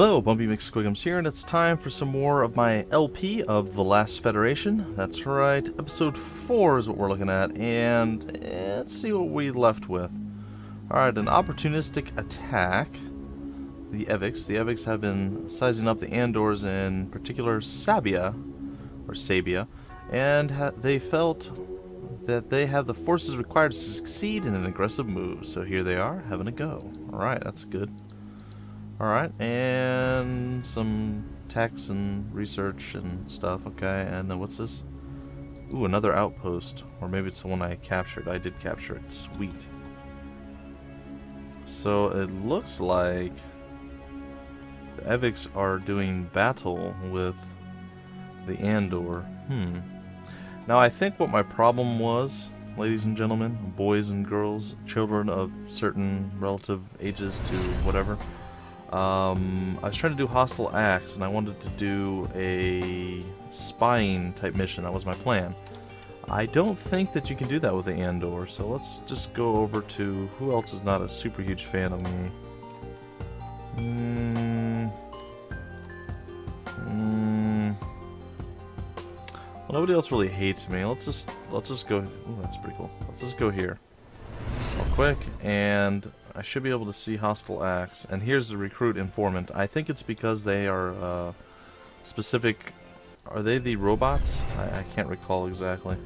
Hello, Bumpy McSquigums here, and it's time for some more of my LP of The Last Federation. That's right, episode 4 is what we're looking at, and let's see what we left with. Alright, an opportunistic attack. The Evucks. The Evucks have been sizing up the Andors, in particular Sabia, and they felt that they have the forces required to succeed in an aggressive move. So here they are, having a go. Alright, that's good. Alright, and some techs and research and stuff, okay, and then what's this? Ooh, another outpost, or maybe it's the one I captured. I did capture it, sweet. So it looks like the Evucks are doing battle with the Andor. Now I think what my problem was, ladies and gentlemen, boys and girls, children of certain relative ages to whatever, I was trying to do hostile acts, and I wanted to do a spying type mission. That was my plan. I don't think that you can do that with the Andor, so let's just go over to who else is not a super huge fan of me. Well, nobody else really hates me. Let's just go. Ooh, that's pretty cool. Let's just go here real quick, and I should be able to see hostile acts. And here's the recruit informant. I think it's because they are specific. Are they the robots? I can't recall exactly.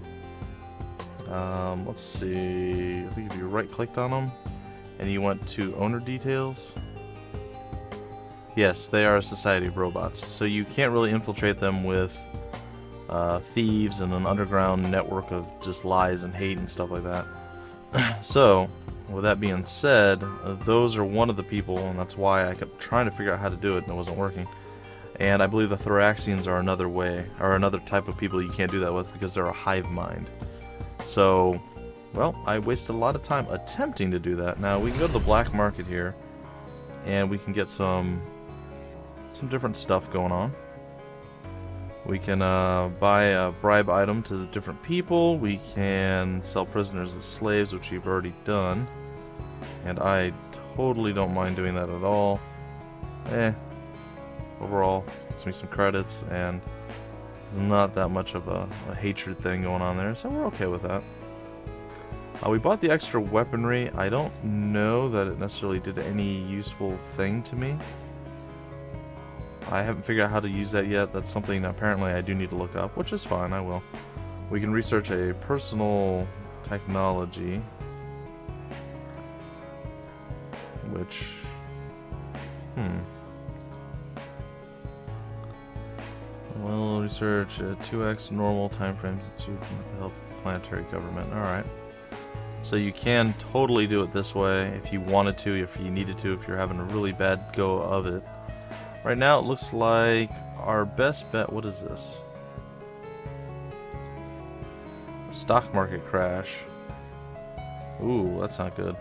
Let's see. I think if you right-clicked on them and you went to owner details. Yes, they are a society of robots. So you can't really infiltrate them with thieves and an underground network of just lies and hate and stuff like that. So, with that being said, those are one of the people, and that's why I kept trying to figure out how to do it and it wasn't working. And I believe the Thoraxians are another way, or another type of people you can't do that with because they're a hive mind. So, well, I wasted a lot of time attempting to do that. Now, we can go to the black market here, and we can get some different stuff going on. We can buy a bribe item to the different people. We can sell prisoners as slaves, which we've already done. And I totally don't mind doing that at all. Overall, gets me some credits, and there's not that much of a hatred thing going on there, so we're okay with that. We bought the extra weaponry. I don't know that it necessarily did any useful thing to me. I haven't figured out how to use that yet. That's something apparently I do need to look up, which is fine, I will. We can research a personal technology, which, Well, research 2x normal time frames to help the planetary government. Alright. So you can totally do it this way if you wanted to, if you needed to, if you're having a really bad go of it. Right now it looks like our best bet, what is this? A stock market crash. Ooh, that's not good.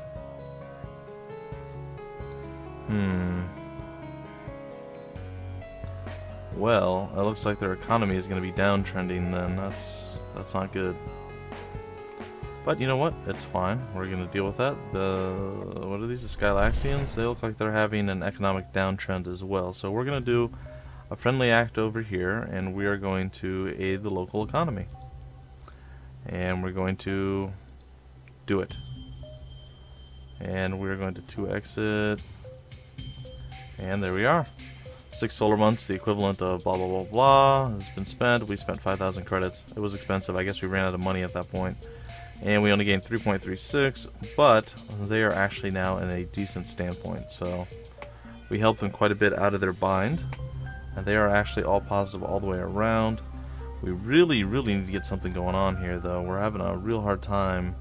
Well, it looks like their economy is going to be downtrending then. That's not good. But you know what? It's fine. We're going to deal with that. What are these? The Skylaxians? They look like they're having an economic downtrend as well. So we're going to do a friendly act over here, and we are going to aid the local economy. And we're going to do it. And we're going to 2x it. And there we are. 6 solar months, the equivalent of blah blah blah blah, has been spent. We spent 5,000 credits. It was expensive. I guess we ran out of money at that point. And we only gained 3.36, but they are actually now in a decent standpoint. So we helped them quite a bit out of their bind, and they are actually all positive all the way around. We really need to get something going on here, though. We're having a real hard time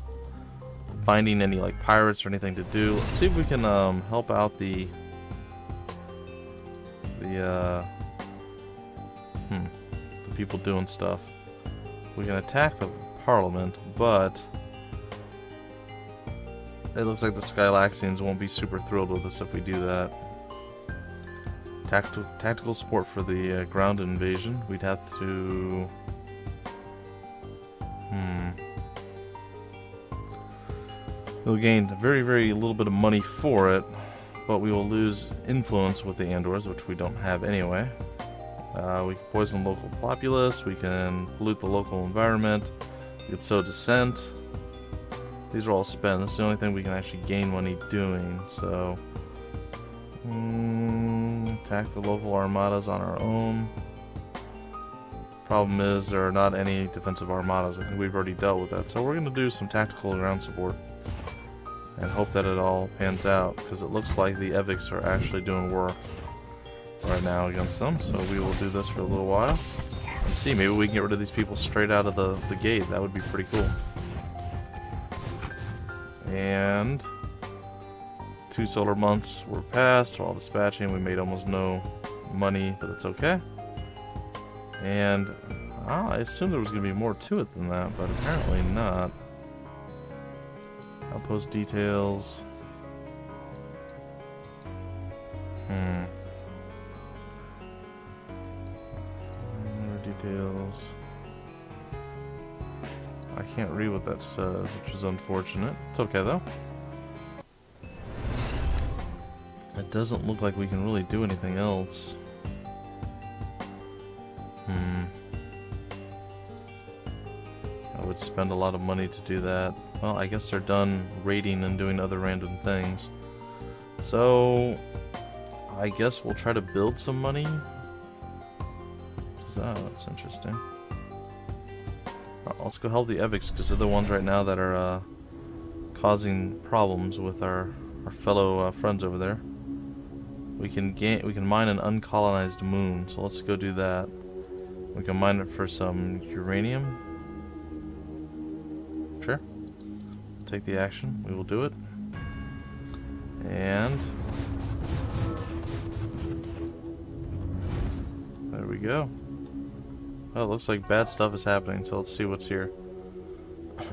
finding any like pirates or anything to do. Let's see if we can help out the people doing stuff. We can attack the Parliament, but it looks like the Skylaxians won't be super thrilled with us if we do that. Tactical support for the ground invasion. We'd have to... We'll gain very little bit of money for it, but we will lose influence with the Andors, which we don't have anyway. We can poison local populace, we can pollute the local environment, we can sow dissent. These are all spent. That's the only thing we can actually gain money doing, so... attack the local armadas on our own. Problem is, there are not any defensive armadas. I think we've already dealt with that, so we're going to do some tactical ground support. And hope that it all pans out, because it looks like the Evucks are actually doing work right now against them, so we will do this for a little while. And see, maybe we can get rid of these people straight out of the gate. That would be pretty cool. And 2 solar months were passed while dispatching. We made almost no money, but it's okay. And I assumed there was going to be more to it than that, but apparently not. Outpost details. More details. I can't read what that says, which is unfortunate. It's okay though. It doesn't look like we can really do anything else. I would spend a lot of money to do that. Well, I guess they're done raiding and doing other random things. So, I guess we'll try to build some money. Oh, that's interesting. Let's go help the Evucks, because they're the ones right now that are causing problems with our fellow friends over there. We can mine an uncolonized moon, so let's go do that. We can mine it for some uranium. Sure. Take the action. We will do it. And there we go. Oh, it looks like bad stuff is happening, so let's see what's here.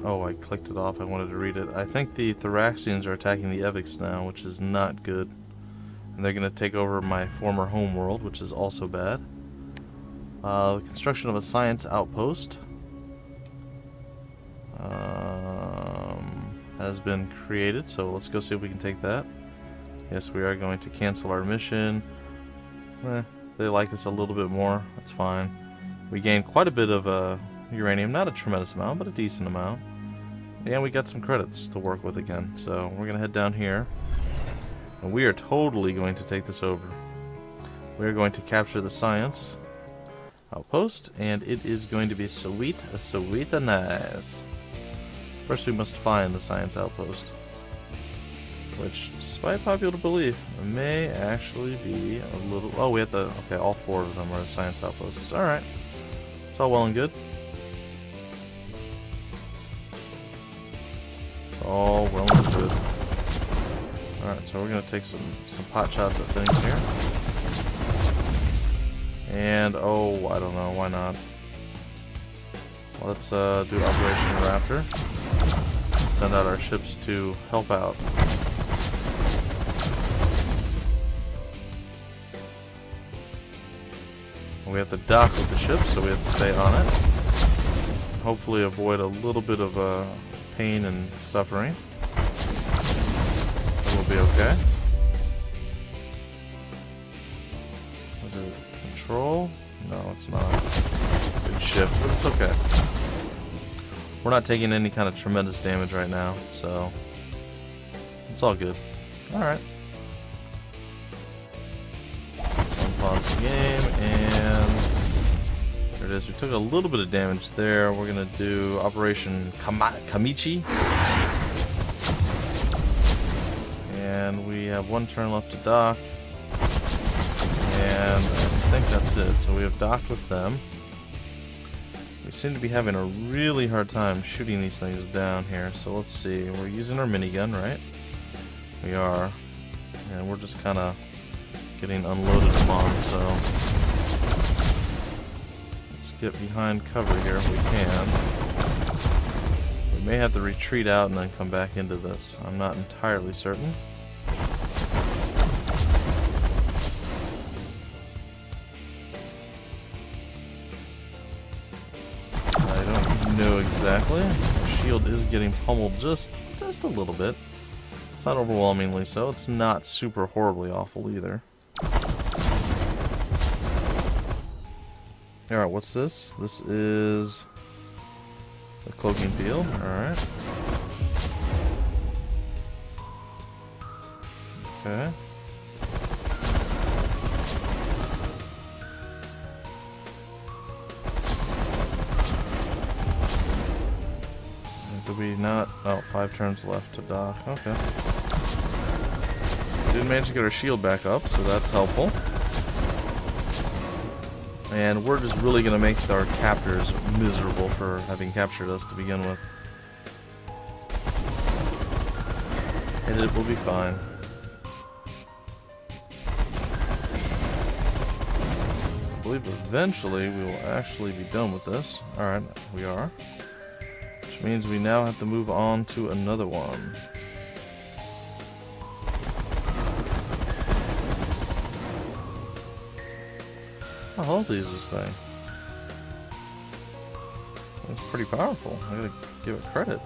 Oh, I clicked it off. I wanted to read it. I think the Thoraxians are attacking the Evucks now, which is not good. And they're going to take over my former homeworld, which is also bad. Construction of a science outpost has been created, so let's go see if we can take that. Yes, we are going to cancel our mission. They like us a little bit more. That's fine. We gained quite a bit of uranium, not a tremendous amount, but a decent amount. And we got some credits to work with again, so we're going to head down here. And we are totally going to take this over. We are going to capture the science outpost, and it is going to be sweet and nice. First we must find the science outpost, which, despite popular belief, may actually be a little... Oh, we have to... Okay, all 4 of them are science outposts. Alright. It's all well and good. It's all well and good. Alright, so we're going to take some pot shots at things here. And, oh, I don't know, why not? Let's do Operation Raptor. Send out our ships to help out. We have to dock with the ship, so we have to stay on it. Hopefully avoid a little bit of pain and suffering. It will be okay. Is it control? No, it's not. Good shift, but it's okay. We're not taking any kind of tremendous damage right now, so it's all good. Alright. Pause the game, and there it is. We took a little bit of damage there. We're going to do Operation Kamichi. And we have 1 turn left to dock. And I think that's it. So we have docked with them. We seem to be having a really hard time shooting these things down here. So let's see. We're using our minigun, right? We are. And we're just kind of getting unloaded upon, so let's get behind cover here if we can. We may have to retreat out and then come back into this. I'm not entirely certain. I don't know exactly. The shield is getting pummeled just a little bit. It's not overwhelmingly so. It's not super horribly awful either. Alright, what's this? This is the cloaking field. Alright. Okay. Did we not? Oh, 5 turns left to dock. Okay. Did manage to get our shield back up, so that's helpful. And we're just really going to make our captors miserable for having captured us to begin with. And it will be fine. I believe eventually we will actually be done with this. Alright, we are. Which means we now have to move on to another one. How healthy is this thing? It's pretty powerful. I gotta give it credit.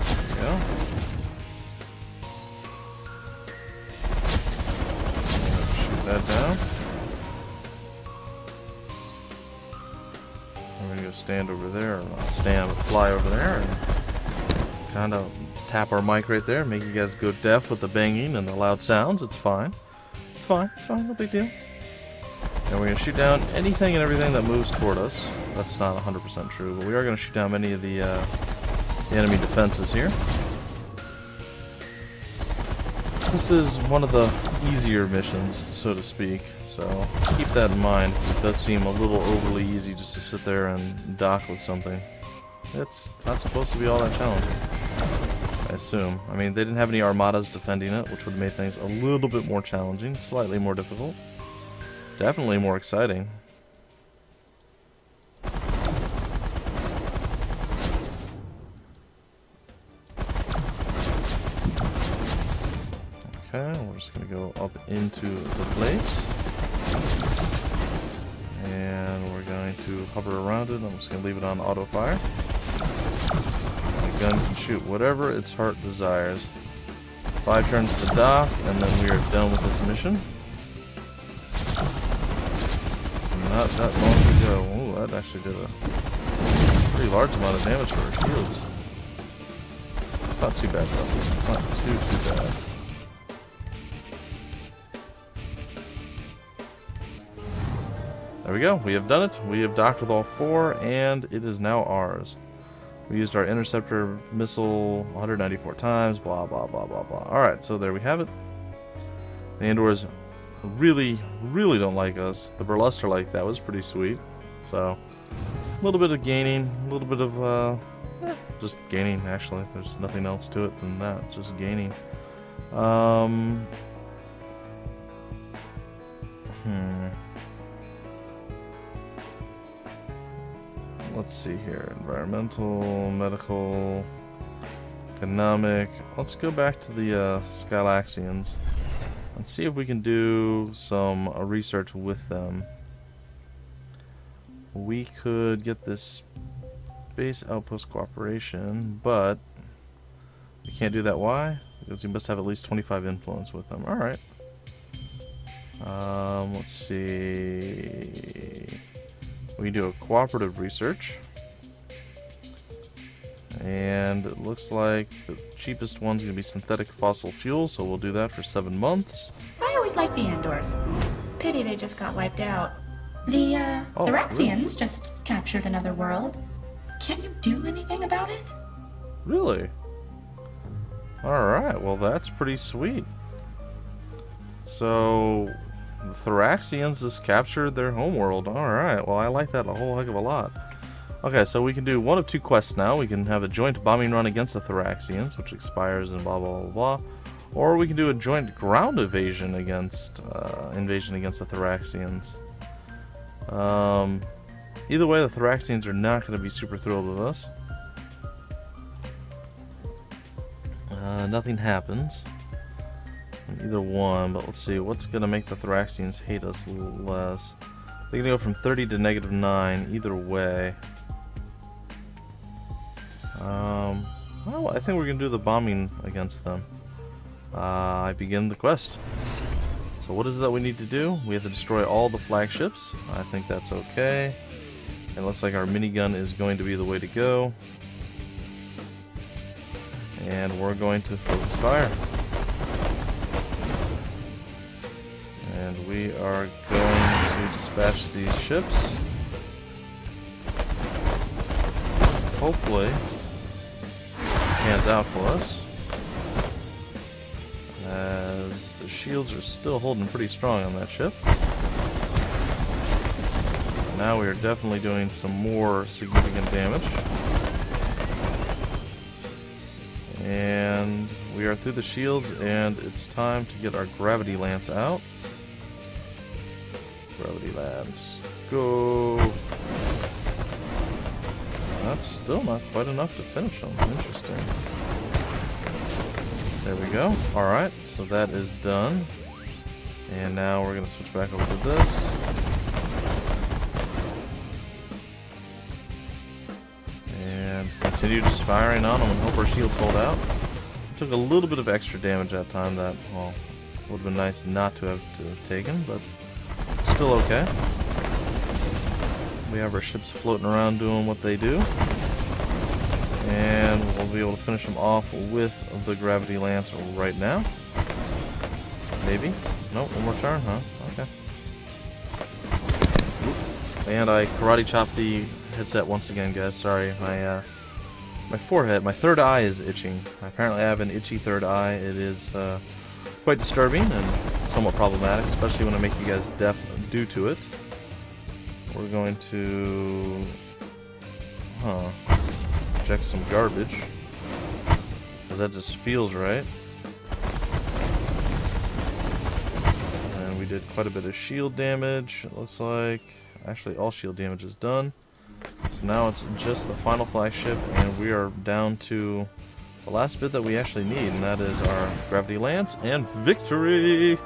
There we go. Shoot that down. I'm gonna go stand over there, or not stand, but fly over there, and kind of tap our mic right there, make you guys go deaf with the banging and the loud sounds. It's fine. It's fine, no big deal. And we're going to shoot down anything and everything that moves toward us. That's not 100% true, but we are going to shoot down many of the enemy defenses here. This is one of the easier missions, so to speak, so keep that in mind. It does seem a little overly easy just to sit there and dock with something. It's not supposed to be all that challenging, I assume. I mean, they didn't have any armadas defending it, which would have made things a little bit more challenging, slightly more difficult. Definitely more exciting. Okay, we're just going to go up into the place. And we're going to hover around it. I'm just going to leave it on auto fire. The gun can shoot whatever its heart desires. 5 turns to dock, and then we are done with this mission. Not that long to go. Ooh, that actually did a pretty large amount of damage for our shields. It's not too bad though. It's not too bad. There we go. We have done it. We have docked with all 4, and it is now ours. We used our interceptor missile 194 times. Blah blah blah blah blah. All right, so there we have it. The Andors really don't like us. The burluster like that was pretty sweet. So a little bit of gaining, a little bit of just gaining actually. There's nothing else to it than that, just gaining. Let's see here. Environmental, medical, economic. Let's go back to the Skylaxians. Let's see if we can do some research with them. We could get this base outpost cooperation, but we can't do that. Why? Because we must have at least 25 influence with them. Alright. Let's see. We can do a cooperative research. And it looks like the cheapest one's going to be synthetic fossil fuel, so we'll do that for 7 months. I always liked the Andors. Pity they just got wiped out. The Thoraxians really? just captured another world. Can you do anything about it? Really? Alright, well that's pretty sweet. So, the Thoraxians just captured their homeworld. Alright, well I like that a whole heck of a lot. Okay, so we can do one of 2 quests now. We can have a joint bombing run against the Thoraxians, which expires in blah blah blah blah. Or we can do a joint ground invasion against the Thoraxians. Either way, the Thoraxians are not going to be super thrilled with us. Nothing happens in either one, but let's see what's going to make the Thoraxians hate us a little less. They're going to go from 30 to -9 either way. Oh, I think we're gonna do the bombing against them. I begin the quest. So what is it that we need to do? We have to destroy all the flagships. I think that's okay. It looks like our minigun is going to be the way to go. And we're going to focus fire. And we are going to dispatch these ships. Hopefully, hands out for us. As the shields are still holding pretty strong on that ship. Now we are definitely doing some more significant damage. And we are through the shields, and it's time to get our gravity lance out. Gravity lance, go! That's still not quite enough to finish them. Interesting. There we go. Alright, so that is done. And now we're going to switch back over to this. And continue just firing on them and hope our shields hold out. Took a little bit of extra damage that time that, well, would have been nice not to have taken, but still okay. We have our ships floating around doing what they do. And we'll be able to finish them off with the gravity lance right now. Maybe. Nope, one more turn, huh? Okay. And I karate chopped the headset once again, guys. Sorry, my forehead, my third eye is itching. Apparently I have an itchy third eye. It is quite disturbing and somewhat problematic, especially when I make you guys deaf due to it. We're going to inject some garbage, because that just feels right. And we did quite a bit of shield damage, it looks like. Actually, all shield damage is done. So now it's just the final flagship, and we are down to the last bit that we actually need, and that is our gravity lance and victory!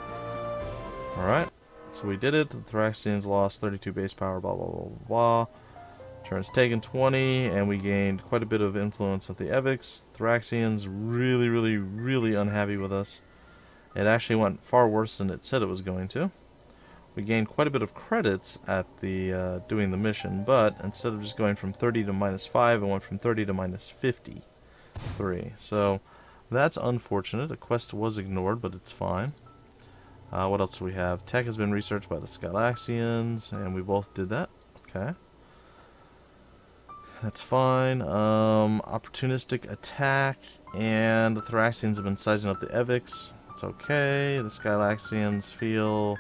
Alright. So we did it. The Thoraxians lost 32 base power, blah blah blah blah. Turns taken 20, and we gained quite a bit of influence at the Evucks. Thoraxians really unhappy with us. It actually went far worse than it said it was going to. We gained quite a bit of credits at the doing the mission, but instead of just going from 30 to -5, it went from 30 to -53. So that's unfortunate. A quest was ignored, but it's fine. What else do we have? Tech has been researched by the Skylaxians, and we both did that. Okay. That's fine. Opportunistic attack, and the Thoraxians have been sizing up the Evucks. It's okay. The Skylaxians feel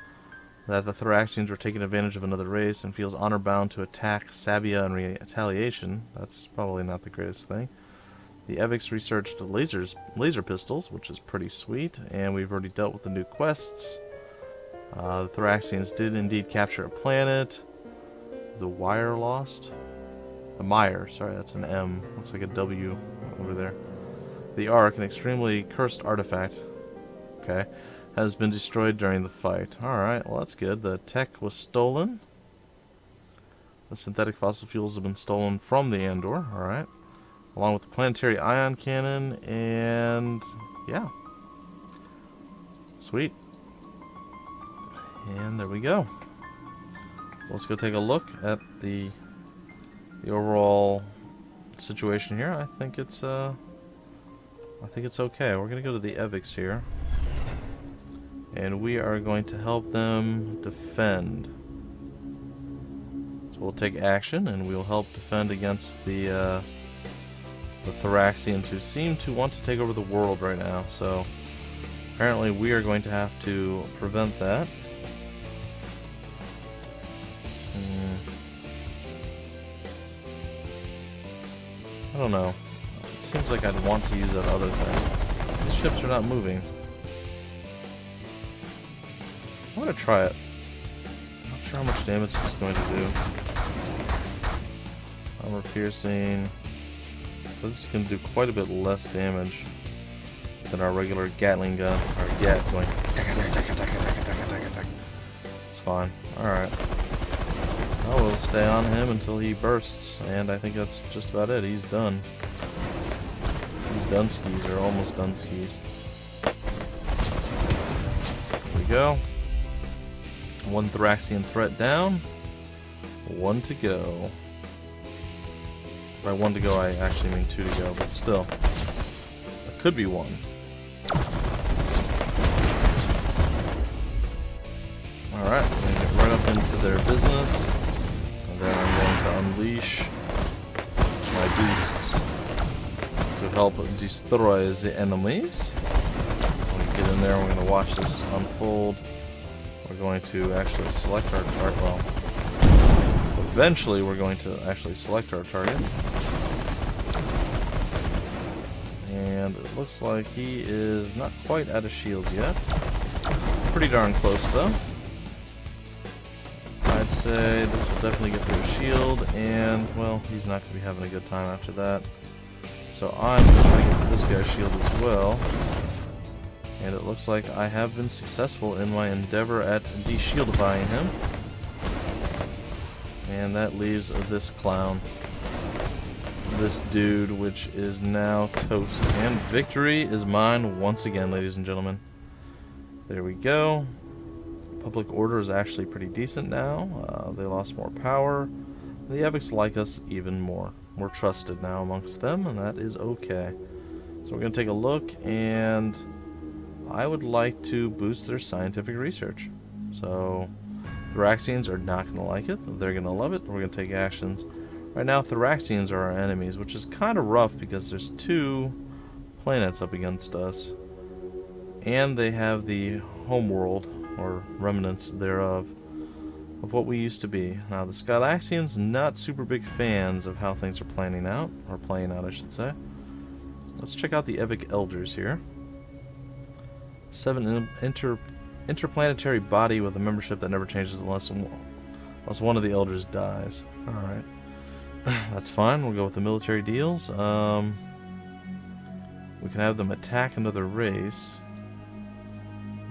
that the Thoraxians were taking advantage of another race and feels honor-bound to attack Sabia in retaliation. That's probably not the greatest thing. The Evucks researched laser pistols, which is pretty sweet, and we've already dealt with the new quests. The Thoraxians did indeed capture a planet. The Wire lost? The Mire, sorry, that's an M. Looks like a W over there. The Ark, an extremely cursed artifact, okay, has been destroyed during the fight. Alright, well that's good. The tech was stolen. The synthetic fossil fuels have been stolen from the Andor, alright. Along with the planetary ion cannon, and yeah. Sweet. And there we go. So let's go take a look at the overall situation here. I think it's okay. We're gonna go to the Evucks here, and we are going to help them defend. So we'll take action, and we'll help defend against the Thoraxians, who seem to want to take over the world right now. So apparently we are going to have to prevent that. I don't know. It seems like I'd want to use that other thing. These ships are not moving. I'm gonna try it. Not sure how much damage it's going to do. Armor piercing. So this is going to do quite a bit less damage than our regular Gatling gun. Or Gat going. It's fine. Alright. I will stay on him until he bursts, and I think that's just about it. He's done. Dunskies, or almost Dunskies. There we go. One Thoraxian threat down. One to go. By one to go, I actually mean two to go, but still. It could be one. Alright, I'm going to get right up into their business. And then I'm going to unleash my beasts to help destroy the enemies. When we get in there, we're going to watch this unfold. We're going to actually select our target. Well, eventually we're going to actually select our target. And it looks like he is not quite out of shields yet. Pretty darn close though. I'd say this will definitely get through a shield, and well, he's not going to be having a good time after that. So I'm going to try to get this guy's shield as well. And it looks like I have been successful in my endeavor at de-shieldifying him. And that leaves this clown. This dude, which is now toast. And victory is mine once again, ladies and gentlemen. There we go. Public order is actually pretty decent now. They lost more power. The Evucks like us even more. We're trusted now amongst them, and that is okay. So we're going to take a look, and I would like to boost their scientific research. So Thoraxians are not going to like it. They're going to love it. We're going to take actions. Right now, Thoraxians are our enemies, which is kind of rough because there's two planets up against us. And they have the homeworld, or remnants thereof, of what we used to be. Now, the Skylaxians, not super big fans of how things are playing out, I should say. Let's check out the Evuck Elders here. 7 interplanetary body with a membership that never changes unless one of the Elders dies. Alright. That's fine. We'll go with the military deals. We can have them attack another race.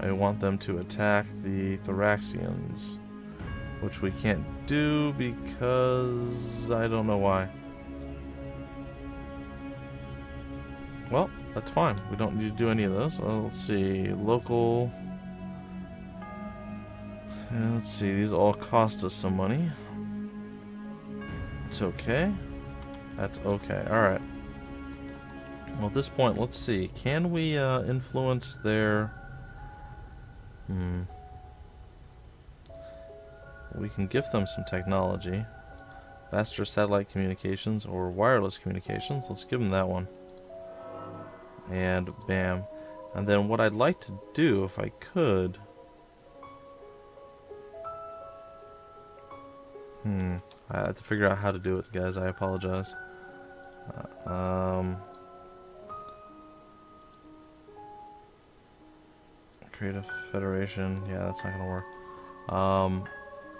I want them to attack the Thoraxians, which we can't do because I don't know why. Well, that's fine. We don't need to do any of those. Let's see. Local. Let's see. These all cost us some money. It's okay. That's okay. Alright. Well, at this point, let's see. Can we influence their... We can gift them some technology. Faster satellite communications or wireless communications. Let's give them that one. And bam. And then what I'd like to do, if I could... I have to figure out how to do it, guys. I apologize. Create a federation. Yeah, that's not gonna work.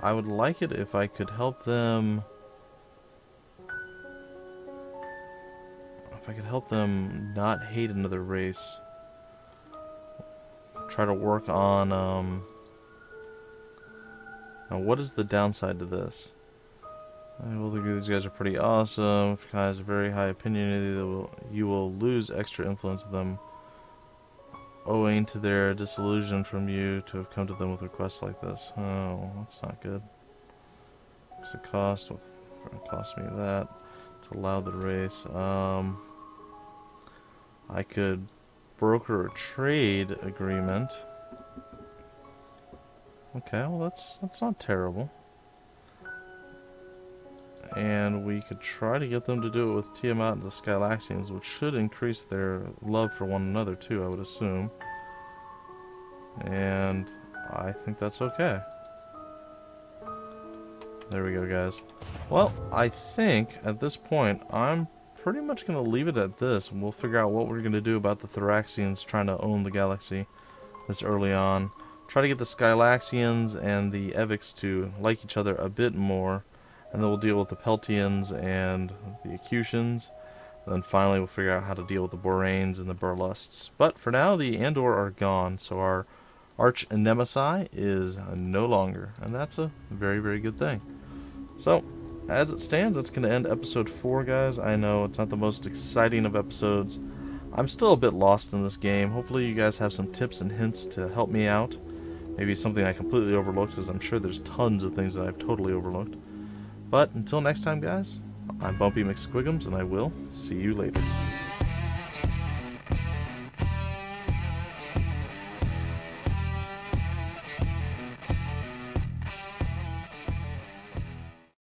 I would like it if I could help them. If I could help them not hate another race. Try to work on. Now, what is the downside to this? I will agree these guys are pretty awesome. If you guys have a very high opinion, you will lose extra influence with them, owing to their disillusion from you to have come to them with requests like this. Oh, that's not good. What's the cost? What cost me that to allow the race? I could broker a trade agreement. Okay, well that's not terrible. And we could try to get them to do it with Tiamat and the Skylaxians, which should increase their love for one another too, I would assume. And I think that's okay. There we go, guys. Well, I think at this point I'm pretty much going to leave it at this, and we'll figure out what we're going to do about the Thoraxians trying to own the galaxy this early on. Try to get the Skylaxians and the Evucks to like each other a bit more. And then we'll deal with the Peltians and the Acutians. And then finally we'll figure out how to deal with the Boranes and the Burlusts. But for now, the Andor are gone, so our arch nemesis is no longer. And that's a very, very good thing. So, as it stands, that's going to end episode 4, guys. I know it's not the most exciting of episodes. I'm still a bit lost in this game. Hopefully you guys have some tips and hints to help me out. Maybe something I completely overlooked, because I'm sure there's tons of things that I've totally overlooked. But until next time, guys, I'm Bumpy McSquigums, and I will see you later.